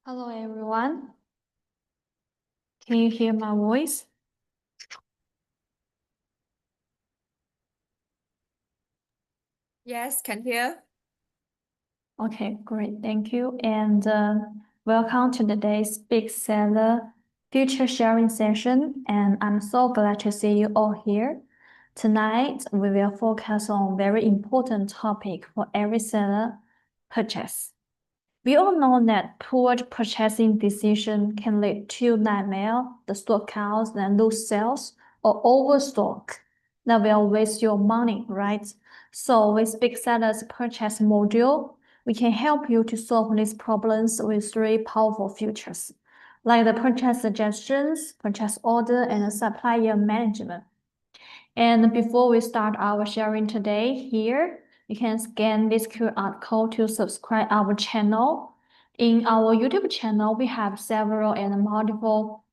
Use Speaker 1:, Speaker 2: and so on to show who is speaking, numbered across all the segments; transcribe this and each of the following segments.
Speaker 1: Hello everyone. Can you hear my voice?
Speaker 2: Yes, can hear.
Speaker 1: Okay, great. Thank you. And welcome to today's Big Seller future sharing session. And I'm so glad to see you all here. Tonight, we will focus on very important topic for every seller purchase. We all know that poor purchasing decision can lead to nightmare, the stock counts, then lose sales, or overstock. That will waste your money, right? So with Big Seller's purchase module, we can help you to solve these problems with three powerful features, like the purchase suggestions, purchase order, and the supplier management. And before we start our sharing today here, you can scan this QR code to subscribe our channel. In our YouTube channel, we have several and multiple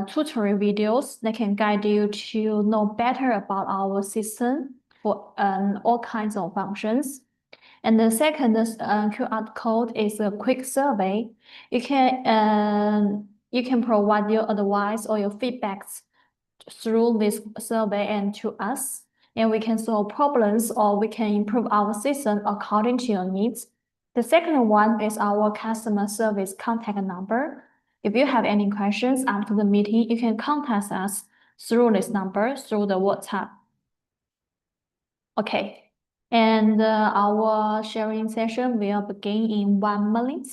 Speaker 1: tutorial videos that can guide you to know better about our system for all kinds of functions. And the second QR code is a quick survey. You can provide your advice or your feedbacks through this survey and to us, and we can solve problems or we can improve our system according to your needs. The second one is our customer service contact number. If you have any questions after the meeting, you can contact us through this number, through the WhatsApp. Okay, and our sharing session will begin in 1 minute.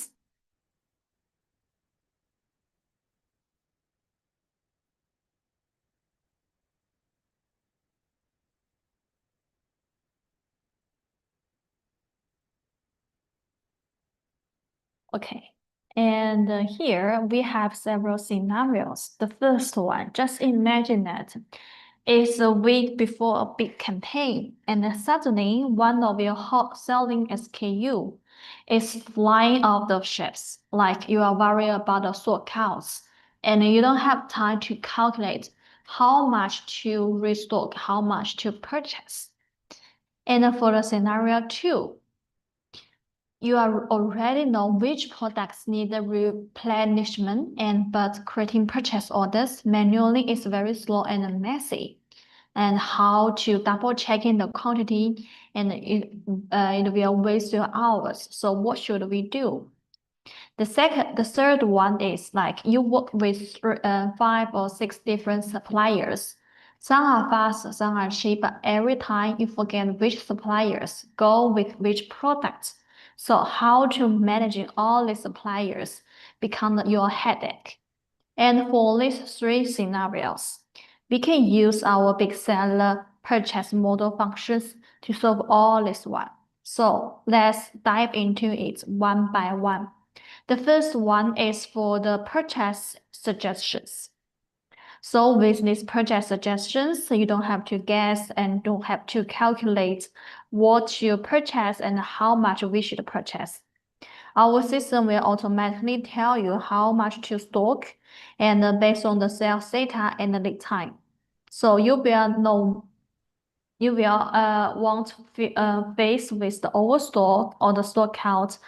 Speaker 1: Okay, and here we have several scenarios. The first one, just imagine that it's a week before a big campaign, and then suddenly one of your hot selling SKU is flying off the shelves. Like you are worried about the stock counts, and you don't have time to calculate how much to restock, how much to purchase. And for the scenario two, you already know which products need the replenishment, and but creating purchase orders manually is very slow and messy. And how to double checking the quantity, and it will waste your hours. So what should we do? The third one is like you work with 5 or 6 different suppliers. Some are fast, some are cheap, but every time you forget which suppliers go with which products. So how to managing all the suppliers become your headache. And for these 3 scenarios, we can use our big seller purchase model functions to solve all this one. So let's dive into it one by one. The first one is for the purchase suggestions. So with these purchase suggestions, you don't have to guess and don't have to calculate what you purchase and how much we should purchase. Our system will automatically tell you how much to stock, and based on the sales data and the lead time. So you will know you will won't face with the overstock or the stock count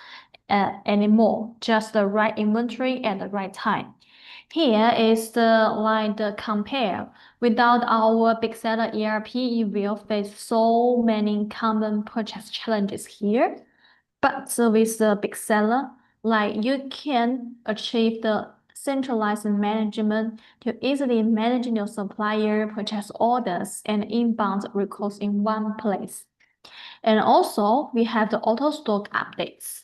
Speaker 1: anymore, just the right inventory at the right time. Here is the compare. Without our big seller ERP, you will face so many common purchase challenges here. But with the big seller, like you can achieve the centralized management to easily manage your supplier purchase orders and inbound requests in one place. And also, we have the auto stock updates.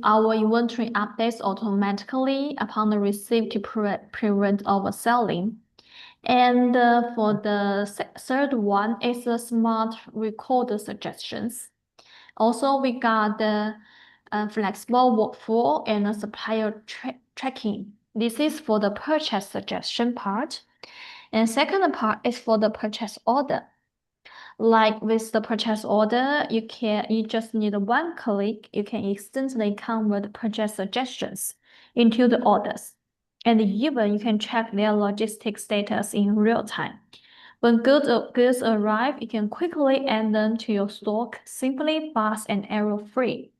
Speaker 1: Our inventory updates automatically upon the receipt to prevent overselling. And for the third one is the smart recorder suggestions. Also, we got the flexible workflow and the supplier tracking. This is for the purchase suggestion part. And second part is for the purchase order. Like with the purchase order, you just need one click. You can instantly convert purchase suggestions into the orders. And even you can check their logistics status in real time. When goods arrive, you can quickly add them to your stock, simply, fast, and error-free.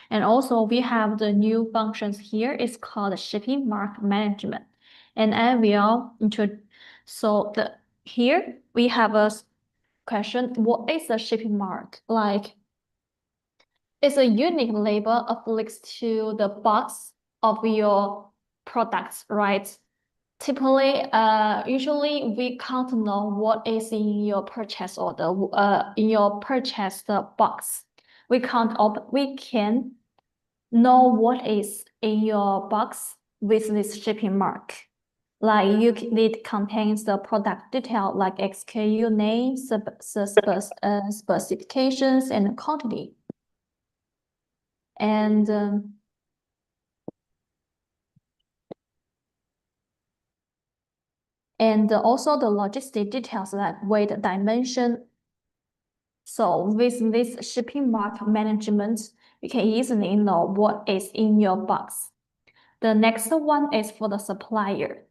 Speaker 1: And also we have the new functions here. It's called shipping mark management. And I will introduce. So here we have a question. What is a shipping mark? Like, it's a unique label affixed to the box of your products, right? Typically, usually we can't know what is in your purchase order, in your purchase box. We can know what is in your box with this shipping mark. Like it contains the product detail like SKU name, specifications, and quantity. And also the logistic details like weight, dimension. So with this shipping mark management, you can easily know what is in your box. The next one is for the supplier.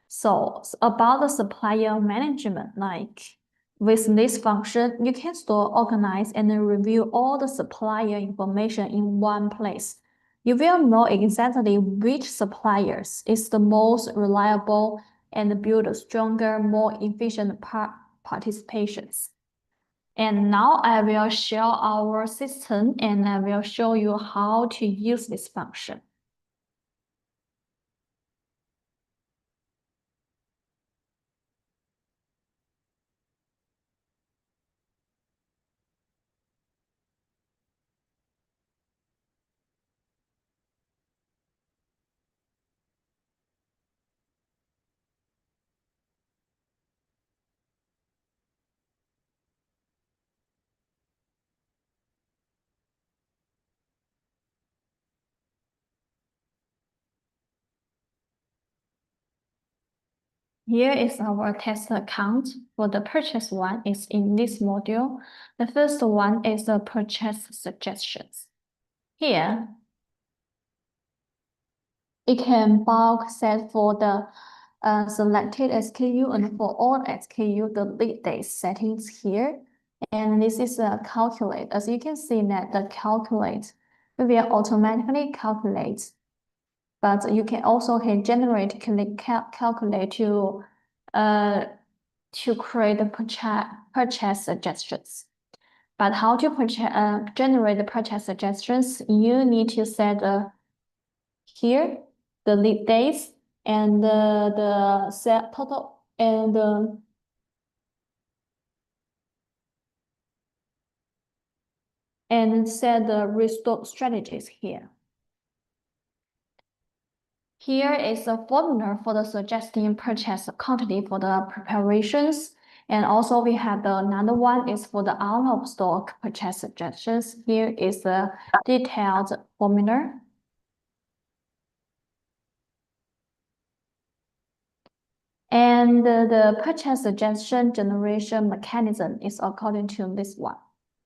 Speaker 1: So about the supplier management, like with this function, you can store, organize, and then review all the supplier information in one place. You will know exactly which suppliers is the most reliable and build stronger, more efficient participations. And now I will share our system and I will show you how to use this function. Here is our test account. For the purchase one is in this module. The first one is the purchase suggestions. Here, it can bulk set for the selected SKU and for all SKU, the lead date settings here. And this is a calculate. As you can see that the calculate will automatically calculate, but you can also generate calculate to create the purchase suggestions. But how to generate the purchase suggestions? You need to set here the lead dates and the set total and set the restock strategies here. Here is a formula for the suggesting purchase quantity for the preparations. And also we have another one is for the out of stock purchase suggestions. Here is the detailed formula. And the purchase suggestion generation mechanism is according to this one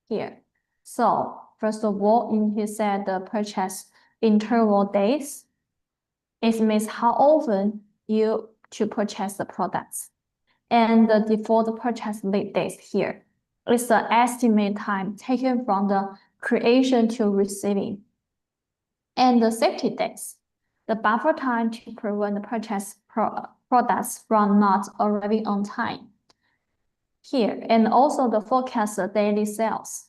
Speaker 1: here. So first of all, in here said the purchase interval days. It means how often you to purchase the products. And the default purchase lead days here is the estimate time taken from the creation to receiving. And the safety days, the buffer time to prevent the purchase products from not arriving on time. Here, and also the forecast daily sales.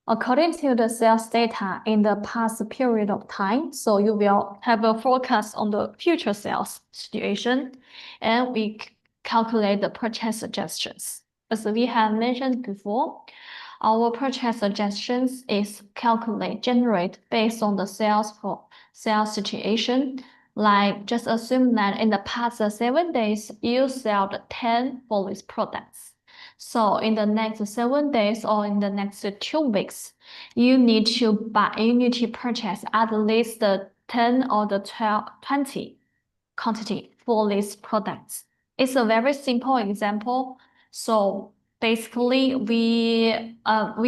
Speaker 1: According to the sales data in the past period of time, so you will have a forecast on the future sales situation, and we calculate the purchase suggestions. As we have mentioned before, our purchase suggestions is generate based on the sales situation. Like just assume that in the past 7 days, you sold 10 for these products. So in the next 7 days or in the next 2 weeks, you need to purchase at least the 10 or the 20 quantity for these products. It's a very simple example. So basically we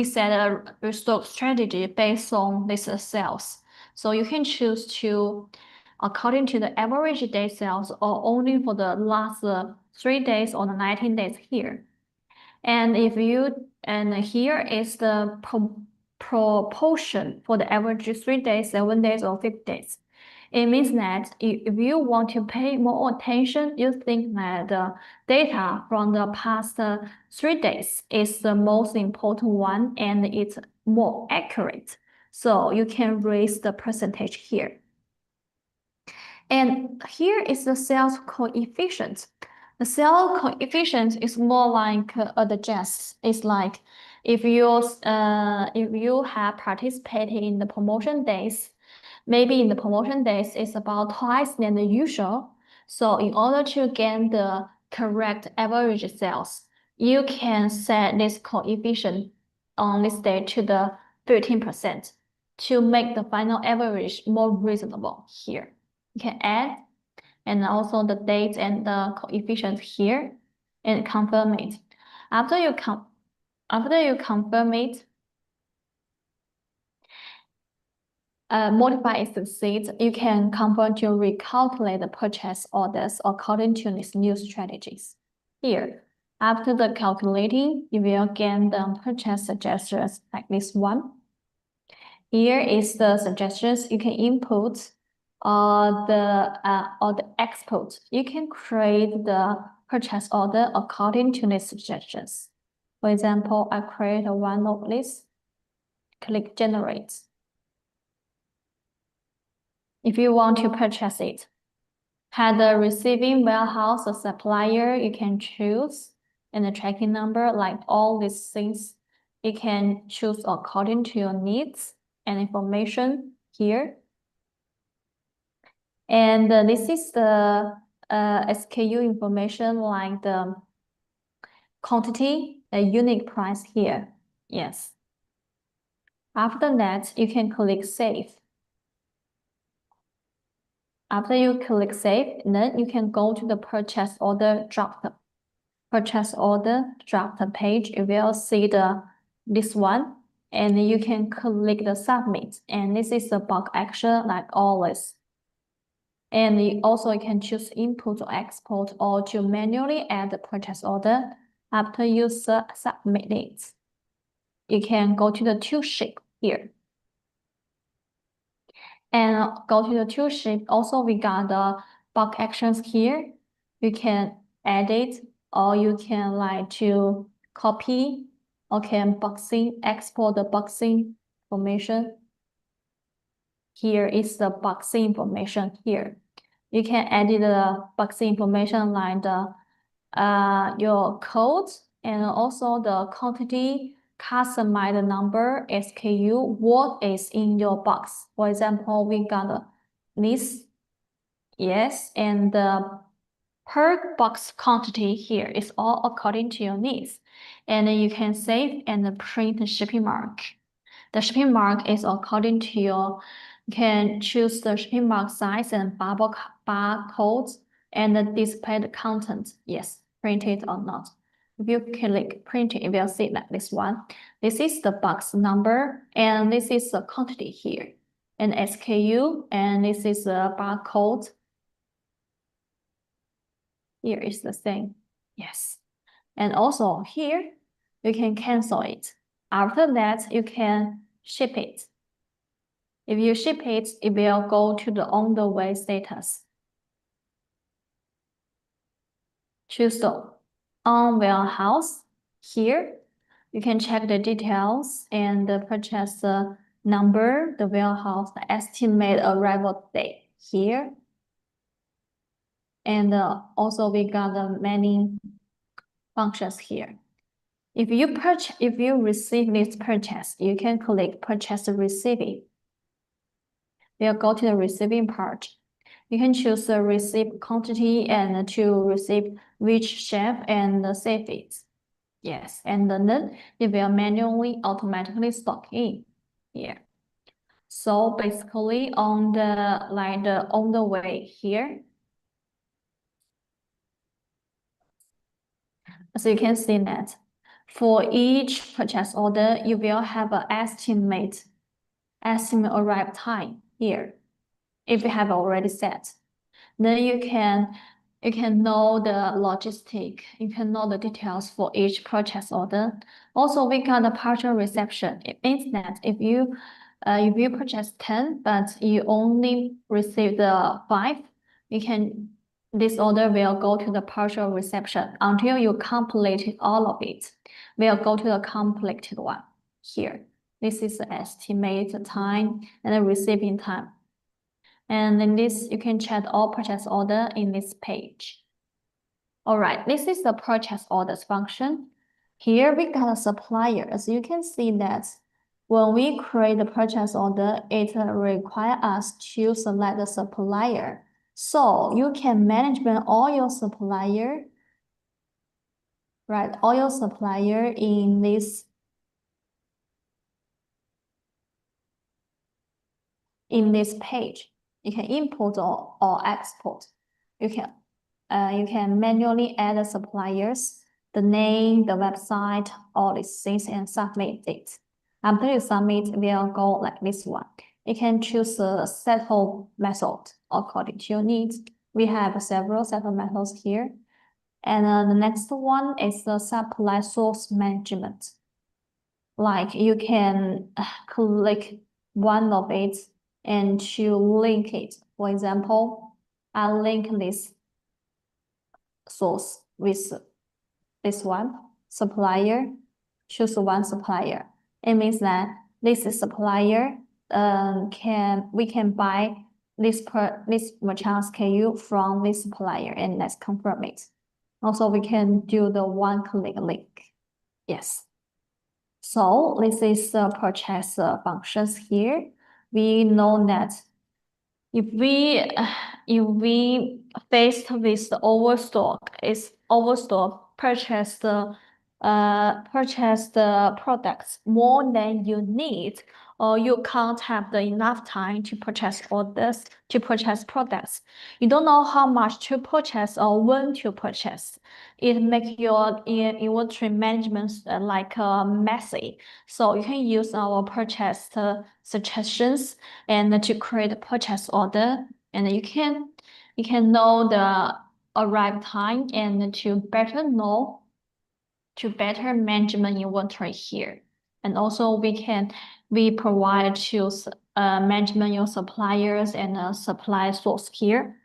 Speaker 1: set a restock strategy based on this sales. So you can choose to according to the average day sales or only for the last 3 days or the 19 days here. And here is the proportion for the average 3 days, 7 days, or 50 days. It means that if you want to pay more attention, you think that the data from the past 3 days is the most important one and it's more accurate. So you can raise the percentage here. And here is the sales coefficient. The sales coefficient is more like the just. It's like if you have participated in the promotion days, maybe in the promotion days it's about twice than the usual. So in order to gain the correct average sales, you can set this coefficient on this day to the 13% to make the final average more reasonable here. You can add and also the date and the coefficient here and confirm it. After you confirm it, modify it succeeds, you can confirm to recalculate the purchase orders according to these new strategies. Here, after the calculating, you will get the purchase suggestions like this one. Here is the suggestions you can input or the export. You can create the purchase order according to the suggestions. For example, I create a one-note list, click generate. If you want to purchase it, had the receiving warehouse or supplier, you can choose, and the tracking number, like all these things, you can choose according to your needs and information here. And this is the SKU information, like the quantity, the unit price here. Yes. After that, you can click save. After you click save, then you can go to the purchase order draft page. You will see this one, and you can click the submit. And this is the bulk action like always. And you can choose input or export or to manually add the purchase order. After you submit it, you can go to the tool sheet here. And go to the tool sheet. Also, we got the bulk actions here. You can edit or you can like to copy or can export the boxing information. Here is the boxing information here. You can edit the boxing information like the your code and also the quantity, customize the number, SKU, what is in your box. For example, we got this, yes, and the per box quantity here is all according to your needs. And then you can save and print the shipping mark. The shipping mark is according to your, you can choose the shipping mark size and barcodes and display the content. Yes, print it or not. If you click print it, you will see like this one. This is the box number and this is the quantity here. And SKU and this is the barcode. Here is the same. Yes. And also here, you can cancel it. After that, you can ship it. If you ship it, it will go to the on the way status. Choose the on warehouse. Here, you can check the details and the purchase number, the warehouse, the estimate arrival date here. And also we got many functions here. If you receive this purchase, you can click purchase receiving. We'll go to the receiving part. You can choose the receipt quantity and to receive which shelf and save it. Yes, and then it will manually automatically stock in here. So basically on the way here. So you can see that for each purchase order, you will have an estimate arrive time here if you have already set. Then you can You can know the logistic. You can know the details for each purchase order. Also, we got a partial reception. It means that if you purchase 10, but you only receive the 5, this order will go to the partial reception until you complete all of it. Will go to the completed one here. This is the estimated time and the receiving time. And in this, you can check all purchase order in this page. All right, this is the purchase orders function. Here we got a supplier. As you can see that when we create the purchase order, it requires us to select the supplier. So you can manage all your supplier, right? All your supplier in this page. You can import or export. You can manually add the suppliers, the name, the website, all these things, and submit it. After you submit, it will go like this one. You can choose a settle method according to your needs. We have several settle methods here. And the next one is the supply source management. Like you can click one of it and to link it. For example, I link this source with this one supplier, choose one supplier. It means that this supplier we can buy this merchant SKU from this supplier, and let's confirm it. Also, we can do the one-click link. Yes. So this is the purchase functions here. We know that if we faced with the overstock, purchase the products more than you need, or you can't have the enough time to purchase orders, to purchase products. You don't know how much to purchase or when to purchase. It makes your inventory management messy. So you can use our purchase suggestions and to create a purchase order, and you can know the arrive time and to better management inventory here. And also we provide to management your suppliers and supply source here.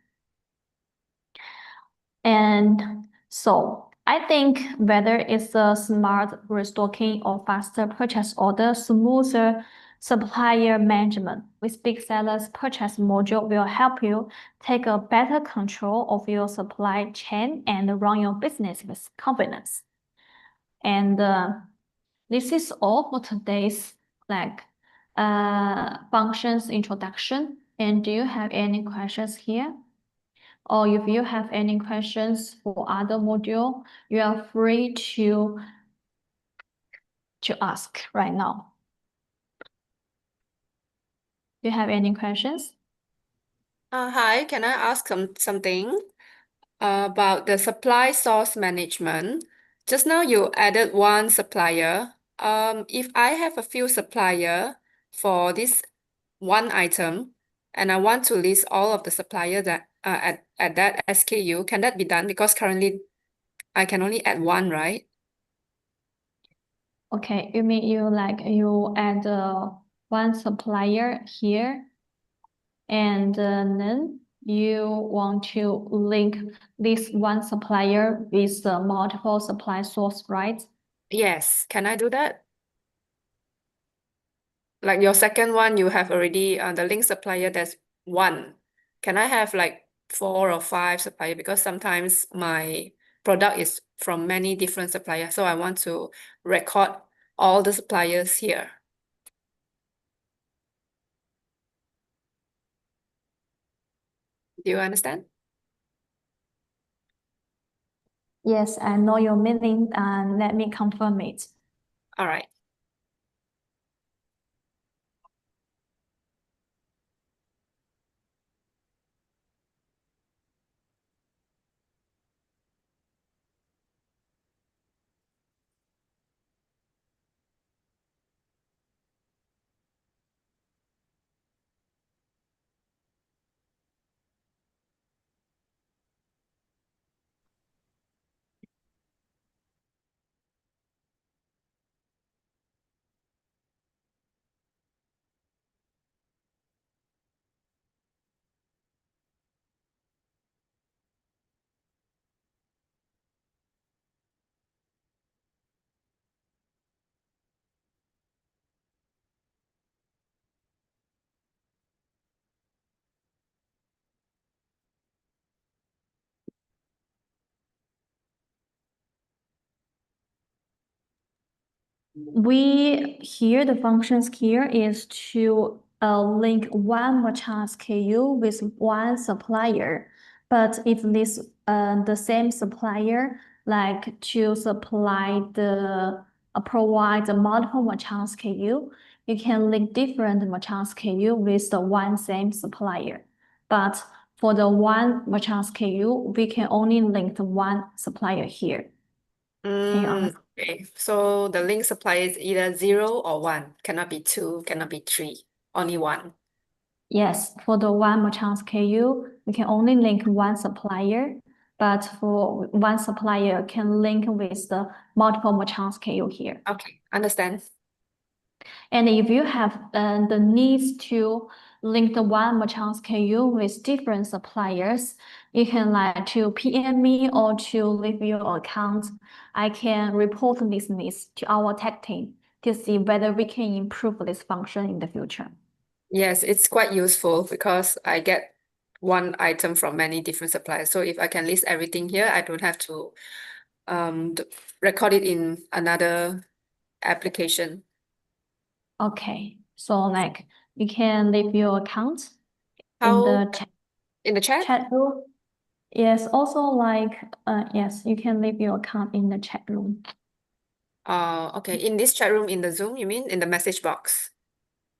Speaker 1: And so I think whether it's a smart restocking or faster purchase order, smoother supplier management with BigSeller's purchase module will help you take a better control of your supply chain and run your business with confidence. And this is all for today's functions introduction. And do you have any questions here? Or if you have any questions for other module, you are free to ask right now. Do you have any questions?
Speaker 2: Hi, can I ask something about the supply source management? Just now you added one supplier. If I have a few supplier for this one item, and I want to list all of the supplier that at that SKU, can that be done? Because currently I can only add one, right?
Speaker 1: Okay, you mean you add one supplier here, and then you want to link this one supplier with the multiple supply source, right?
Speaker 2: Yes, can I do that? Like your second one, you have already the link supplier, there's one. Can I have like 4 or 5 supplier? Because sometimes my product is from many different suppliers, so I want to record all the suppliers here. Do you understand?
Speaker 1: Yes, I know your meaning, and let me confirm it.
Speaker 2: All right.
Speaker 1: The functions here is to link one merchant SKU with one supplier. But if this the same supplier like to provide the multiple merchant SKU, you can link different merchant SKU with the one same supplier. But for the one merchant SKU, we can only link the one supplier here. Can you understand?
Speaker 2: Okay, so the link supplier is either 0 or 1, cannot be 2, cannot be 3, only 1.
Speaker 1: Yes, for the one merchant SKU, we can only link one supplier, but for one supplier can link with the multiple merchant SKU here.
Speaker 2: Okay, understand.
Speaker 1: And if you have the needs to link the one merchant SKU with different suppliers, you can like to PM me or to leave your account. I can report these needs to our tech team to see whether we can improve this function in the future.
Speaker 2: Yes, it's quite useful because I get one item from many different suppliers. So if I can list everything here, I don't have to record it in another application.
Speaker 1: Okay, so like you can leave your account in
Speaker 2: How
Speaker 1: the
Speaker 2: in the chat?
Speaker 1: chat room. Yes, also like yes, you can leave your account in the chat room.
Speaker 2: Okay, in this chat room in the Zoom, you mean in the message box?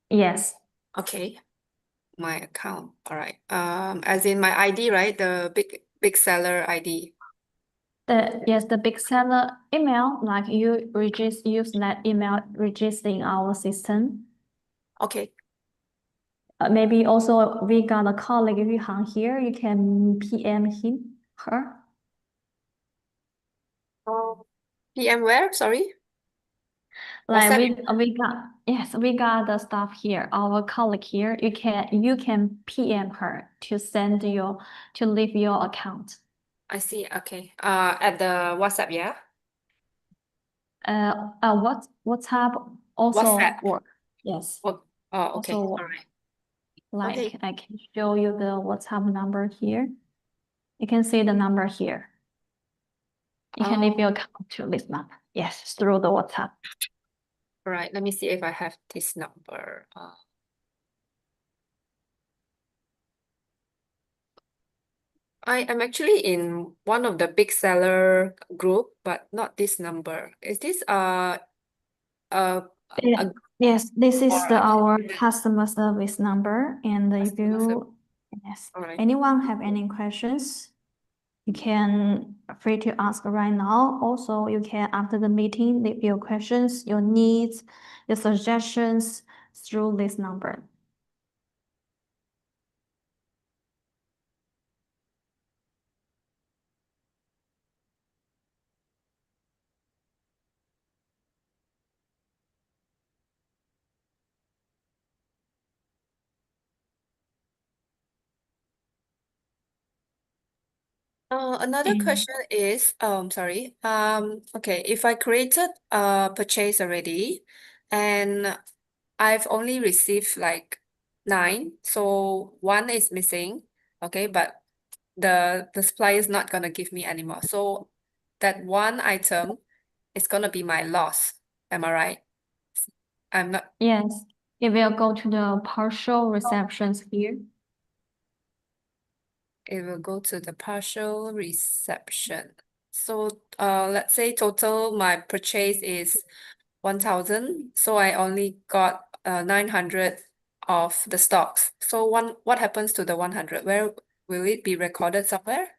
Speaker 1: Yes,
Speaker 2: Okay, my account. All right. As in my ID, right? The big seller ID.
Speaker 1: the big seller email, like you register use that email register in our system.
Speaker 2: Okay.
Speaker 1: Maybe also we got a colleague Yu Han here, you can PM her.
Speaker 2: Oh, PM where? Sorry.
Speaker 1: Like
Speaker 2: WhatsApp.
Speaker 1: we got the stuff here, our colleague here. You can PM her to leave your account.
Speaker 2: I see. Okay. At the WhatsApp, yeah?
Speaker 1: WhatsApp also
Speaker 2: WhatsApp.
Speaker 1: work. Yes,
Speaker 2: Oh, oh,
Speaker 1: also
Speaker 2: okay.
Speaker 1: work.
Speaker 2: All right.
Speaker 1: Like
Speaker 2: Okay.
Speaker 1: I can show you the WhatsApp number here. You can see the number here. You can leave
Speaker 2: Oh,
Speaker 1: your account to this number. Yes, through the WhatsApp.
Speaker 2: all right. Let me see if I have this number. I am actually in one of the big seller group, but not this number. Is this uh
Speaker 1: Yeah.
Speaker 2: a
Speaker 1: Yes, this
Speaker 2: or
Speaker 1: is our customer service number. And if
Speaker 2: customer service?
Speaker 1: yes,
Speaker 2: All right.
Speaker 1: anyone have any questions, you can free to ask right now. Also, you can after the meeting leave your questions, your needs, your suggestions through this number.
Speaker 2: Another
Speaker 1: And
Speaker 2: question is, sorry. Okay, if I created a purchase already and I've only received like 9, so 1 is missing, okay, but the supplier is not gonna give me anymore. So that one item is gonna be my loss. Am I right? I'm not,
Speaker 1: yes, it will go to the partial receptions here.
Speaker 2: it will go to the partial reception. So let's say total my purchase is 1,000. So I only got 900 of the stocks. So what happens to the 100? Where will it be recorded somewhere?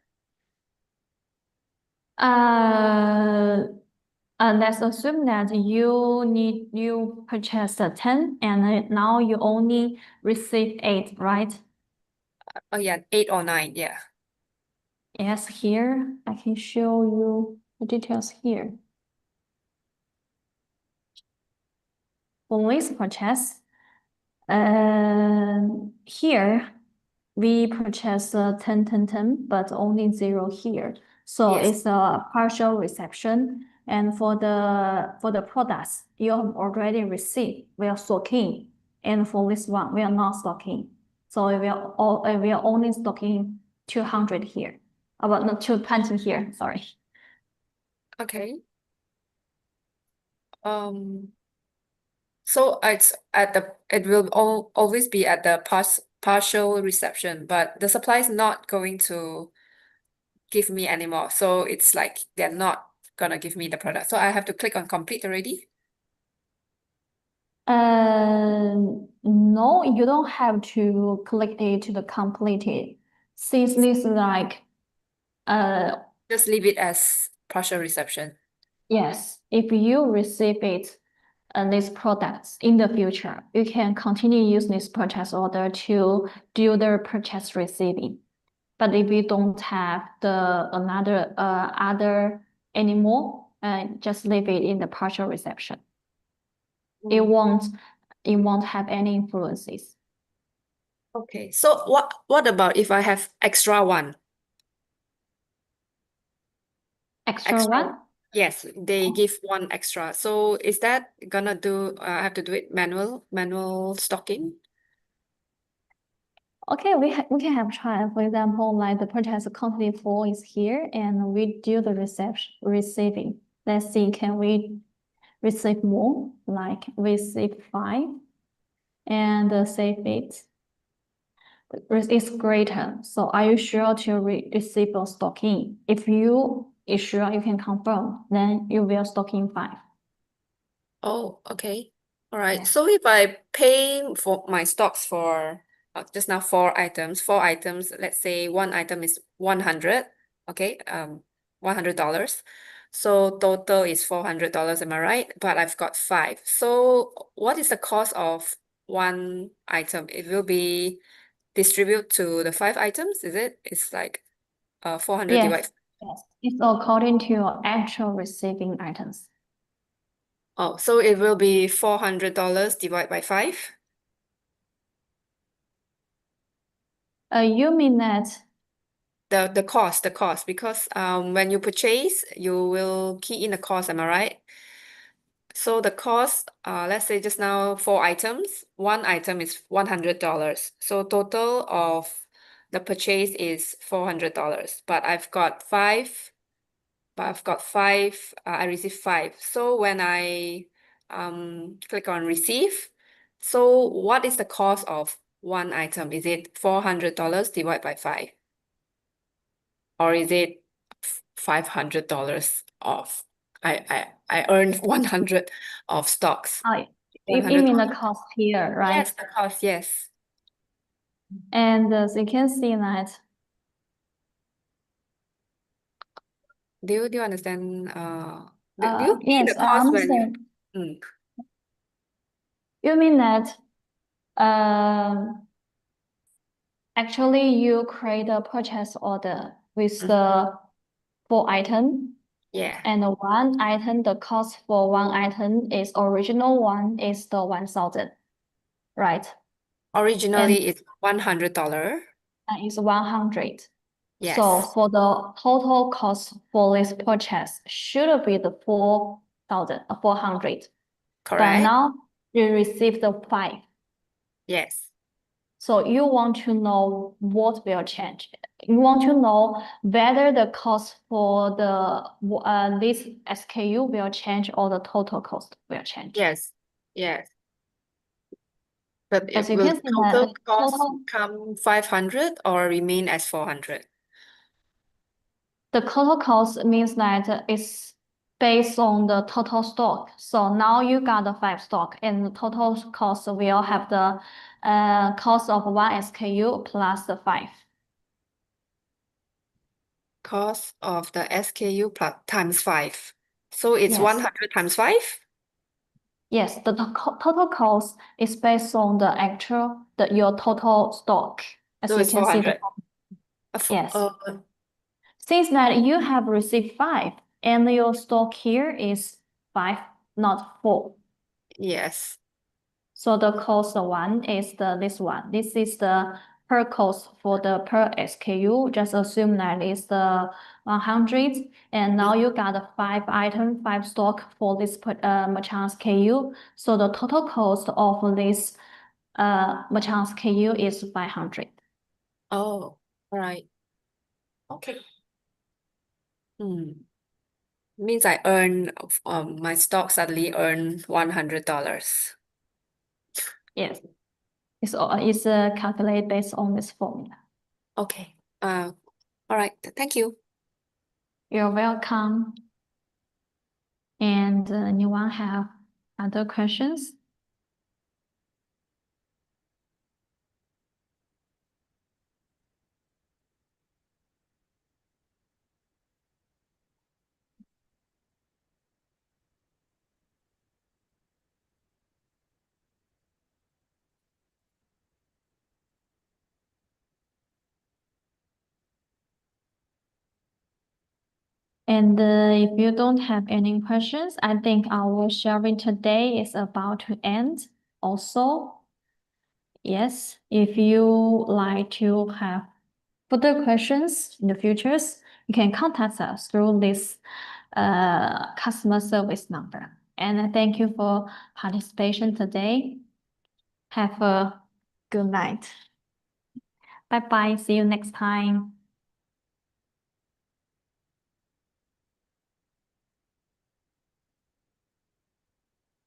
Speaker 1: Uh, let's assume that you purchased a 10 and now you only receive 8, right?
Speaker 2: Oh yeah, 8 or 9, yeah.
Speaker 1: Yes, here I can show you the details here. For this purchase, here we purchase 10, 10, 10, but only 0 here. So
Speaker 2: Yes.
Speaker 1: it's a partial reception. And for the products you have already received, we are stocking. And for this one, we are not stocking. So we are only stocking 200 here. About not 220 here, sorry.
Speaker 2: Okay. So it will always be at the partial reception, but the supply is not going to give me anymore. So it's like they're not gonna give me the product. So I have to click on complete already.
Speaker 1: No, you don't have to click it to the completed. Since this is like,
Speaker 2: Just leave it as partial reception.
Speaker 1: yes, if you receive it, these products in the future, you can continue use this purchase order to do the purchase receiving. But if you don't have the another other anymore, just leave it in the partial reception. It
Speaker 2: Mm.
Speaker 1: won't have any influences.
Speaker 2: Okay. So what about if I have extra one?
Speaker 1: Extra
Speaker 2: Extra.
Speaker 1: one?
Speaker 2: Yes, they give one extra. So is that gonna do, I have to do it manual stocking?
Speaker 1: Okay, we can have trial. For example, like the purchase quantity 4 is here, and we do the reception receiving. Let's see, can we receive more? Like receive 5 and save it. It's greater. So are you sure to receive a stocking? If you is sure you can confirm, then you will stocking 5.
Speaker 2: Oh, okay. All right.
Speaker 1: Yes.
Speaker 2: So if I pay for my stocks for just now four items, let's say one item is 100, okay, $100. So total is $400, am I right? But I've got five. So what is the cost of one item? It will be distribute to the five items, is it? It's like 400
Speaker 1: Yes.
Speaker 2: divided.
Speaker 1: Yes. It's according to your actual receiving items.
Speaker 2: Oh, so it will be $400 divided by five.
Speaker 1: You mean that
Speaker 2: The cost, because when you purchase, you will key in the cost, am I right? So the cost, let's say just now four items, one item is $100. So total of the purchase is $400. But I've got five, I received five. So when I click on receive, so what is the cost of one item? Is it $400 divided by five? Or is it $500 off? I earned 100 of stocks.
Speaker 1: you mean the
Speaker 2: 100.
Speaker 1: cost here, right?
Speaker 2: Yes, the cost, yes.
Speaker 1: And so you can see that
Speaker 2: Do you understand? Do you pay the
Speaker 1: yes, I
Speaker 2: cost when you
Speaker 1: understand.
Speaker 2: mm,
Speaker 1: You mean that um actually you create a purchase order with
Speaker 2: mm,
Speaker 1: the 4 item,
Speaker 2: yeah.
Speaker 1: and one item, the cost for one item is original one is the 1,000, right? And
Speaker 2: Originally it's $100.
Speaker 1: that is 100. So
Speaker 2: Yes,
Speaker 1: for the total cost for this purchase should be the 4,000, 400. But
Speaker 2: correct?
Speaker 1: now you receive the 5.
Speaker 2: Yes.
Speaker 1: So you want to know what will change. You want to know whether the cost for the this SKU will change or the total cost will change.
Speaker 2: Yes. Yes. But
Speaker 1: As
Speaker 2: it
Speaker 1: you
Speaker 2: will
Speaker 1: can
Speaker 2: the
Speaker 1: see that
Speaker 2: total cost
Speaker 1: total
Speaker 2: come 500 or remain as 400?
Speaker 1: the total cost means that it's based on the total stock. So now you got the 5 stock, and the total cost will have the cost of one SKU plus the 5.
Speaker 2: Cost of the SKU plus times 5. So it's
Speaker 1: Yes.
Speaker 2: 100 times 5?
Speaker 1: Yes, the total cost is based on the your total stock. As
Speaker 2: So
Speaker 1: you
Speaker 2: it's
Speaker 1: can see,
Speaker 2: 400.
Speaker 1: yes. Since that you have received 5 and your stock here is 5, not 4.
Speaker 2: Yes.
Speaker 1: So the cost one is this one. This is the per cost for the per SKU. Just assume that is the 100. And now you got a 5 item, 5 stock for this merchant SKU. So the total cost of this merchant SKU is 500.
Speaker 2: Oh, all right. Okay. Hmm. Means I earn my stock suddenly earn $100.
Speaker 1: Yes, it's calculated based on this formula.
Speaker 2: Okay. All right. Thank you.
Speaker 1: You're welcome. And anyone have other questions? And if you don't have any questions, I think our sharing today is about to end also. Yes, if you like to have further questions in the futures, you can contact us through this customer service number. And thank you for participation today. Have a good night. Bye bye. See you next time.